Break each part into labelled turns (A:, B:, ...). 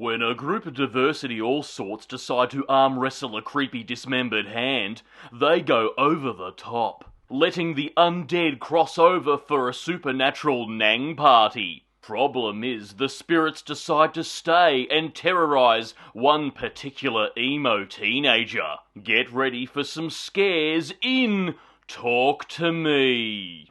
A: When a group of diversity all sorts decide to arm wrestle a creepy dismembered hand, they go over the top, letting the undead cross over for a supernatural Nang party. Problem is, the spirits decide to stay and terrorize one particular emo teenager. Get ready for some scares in Talk to Me.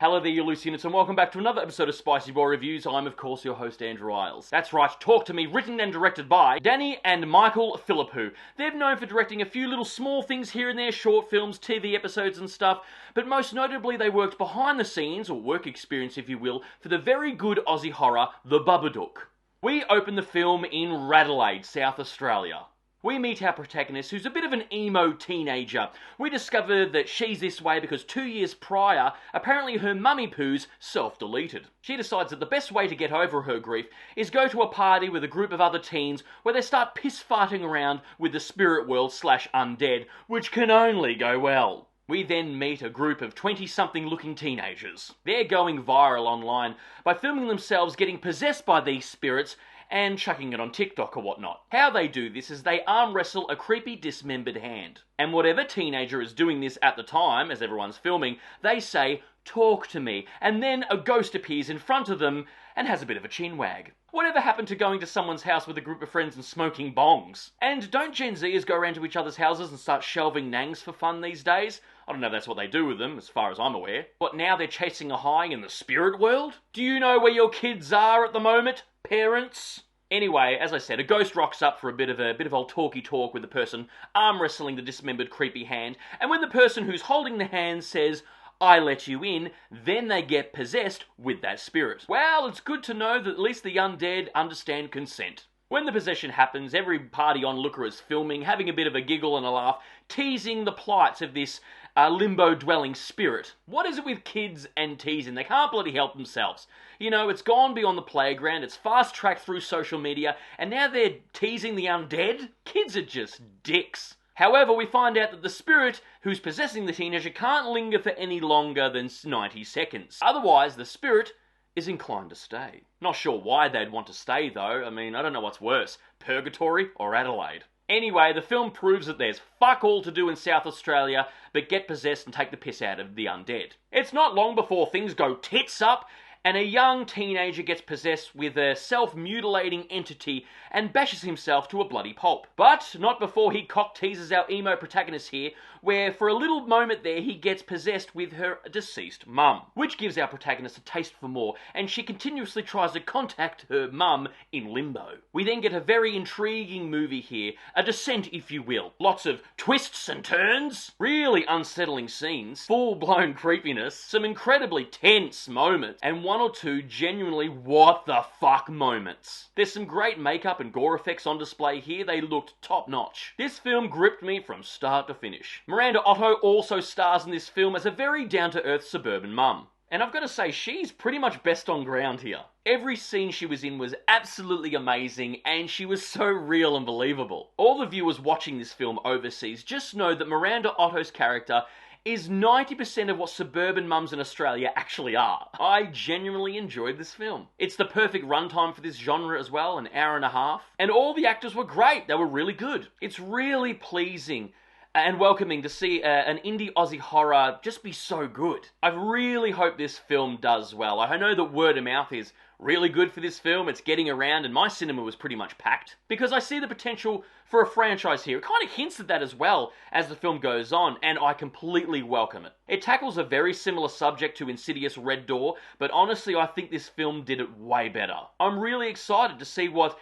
A: Hello there, you loose units, and welcome back to another episode of Spicy Boy Reviews. I'm, of course, your host, Andrew Iles. That's right, Talk to Me, written and directed by Danny and Michael Philippou. They're known for directing a few little small things here and there, short films, TV episodes and stuff, but most notably they worked behind the scenes, or work experience if you will, for the very good Aussie horror, The Babadook. We open the film in Radelaide, South Australia. We meet our protagonist, who's a bit of an emo teenager. We discover that she's this way because 2 years prior, apparently her mummy poos self-deleted. She decides that the best way to get over her grief is go to a party with a group of other teens where they start piss-farting around with the spirit world / undead, which can only go well. We then meet a group of 20-something looking teenagers. They're going viral online by filming themselves getting possessed by these spirits and chucking it on TikTok or whatnot. How they do this is they arm wrestle a creepy dismembered hand. And whatever teenager is doing this at the time, as everyone's filming, they say, "Talk to me," and then a ghost appears in front of them and has a bit of a chin wag. Whatever happened to going to someone's house with a group of friends and smoking bongs? And don't Gen Zers go around to each other's houses and start shelving nangs for fun these days? I don't know if that's what they do with them, as far as I'm aware. But now they're chasing a high in the spirit world? Do you know where your kids are at the moment, parents? Anyway, as I said, a ghost rocks up for a bit of old talky talk with the person arm wrestling the dismembered creepy hand, and when the person who's holding the hand says, "I let you in," then they get possessed with that spirit. Well, it's good to know that at least the undead understand consent. When the possession happens, every party onlooker is filming, having a bit of a giggle and a laugh, teasing the plights of this limbo-dwelling spirit. What is it with kids and teasing? They can't bloody help themselves. You know, it's gone beyond the playground, it's fast-tracked through social media, and now they're teasing the undead? Kids are just dicks. However, we find out that the spirit who's possessing the teenager can't linger for any longer than 90 seconds. Otherwise, the spirit is inclined to stay. Not sure why they'd want to stay, though. I mean, I don't know what's worse, purgatory or Adelaide. Anyway, the film proves that there's fuck all to do in South Australia but get possessed and take the piss out of the undead. It's not long before things go tits up and a young teenager gets possessed with a self-mutilating entity and bashes himself to a bloody pulp. But not before he cock-teases our emo protagonist here, where for a little moment there he gets possessed with her deceased mum, which gives our protagonist a taste for more, and she continuously tries to contact her mum in limbo. We then get a very intriguing movie here, a descent if you will. Lots of twists and turns, really unsettling scenes, full-blown creepiness, some incredibly tense moments, and one or two genuinely what the fuck moments. There's some great makeup and gore effects on display here. They looked top-notch. This film gripped me from start to finish. Miranda Otto also stars in this film as a very down-to-earth suburban mum. And I've got to say, she's pretty much best on ground here. Every scene she was in was absolutely amazing, and she was so real and believable. All the viewers watching this film overseas just know that Miranda Otto's character is 90% of what suburban mums in Australia actually are. I genuinely enjoyed this film. It's the perfect runtime for this genre as well, an hour and a half. And all the actors were great. They were really good. It's really pleasing and welcoming to see an indie Aussie horror just be so good. I really hope this film does well. I know that word of mouth is really good for this film. It's getting around, and my cinema was pretty much packed because I see the potential for a franchise here. It kind of hints at that as well as the film goes on, and I completely welcome it. It tackles a very similar subject to Insidious Red Door, but honestly I think this film did it way better. I'm really excited to see what,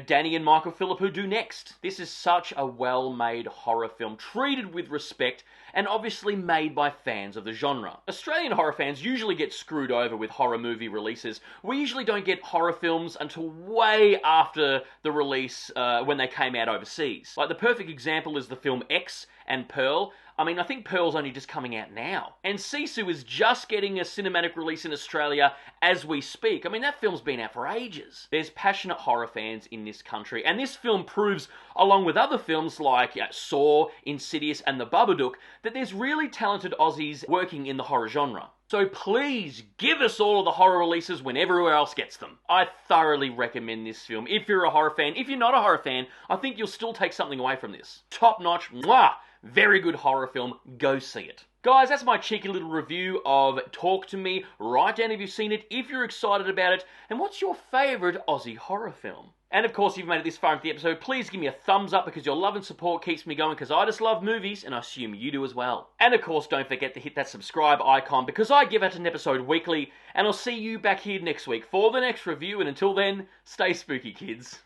A: Danny and Michael Philippou do next. This is such a well-made horror film, treated with respect, and obviously made by fans of the genre. Australian horror fans usually get screwed over with horror movie releases. We usually don't get horror films until way after the release when they came out overseas. Like the perfect example is the film X and Pearl. I mean, I think Pearl's only just coming out now. And Sisu is just getting a cinematic release in Australia as we speak. I mean, that film's been out for ages. There's passionate horror fans in this country, and this film proves, along with other films like Saw, Insidious, and The Babadook, that there's really talented Aussies working in the horror genre. So please give us all of the horror releases when everywhere else gets them. I thoroughly recommend this film. If you're a horror fan, if you're not a horror fan, I think you'll still take something away from this. Top notch, mwah, very good horror film. Go see it. Guys, that's my cheeky little review of Talk to Me. Write down if you've seen it, if you're excited about it, and what's your favourite Aussie horror film? And of course, if you've made it this far into the episode, please give me a thumbs up because your love and support keeps me going because I just love movies and I assume you do as well. And of course, don't forget to hit that subscribe icon because I give out an episode weekly and I'll see you back here next week for the next review, and until then, stay spooky, kids.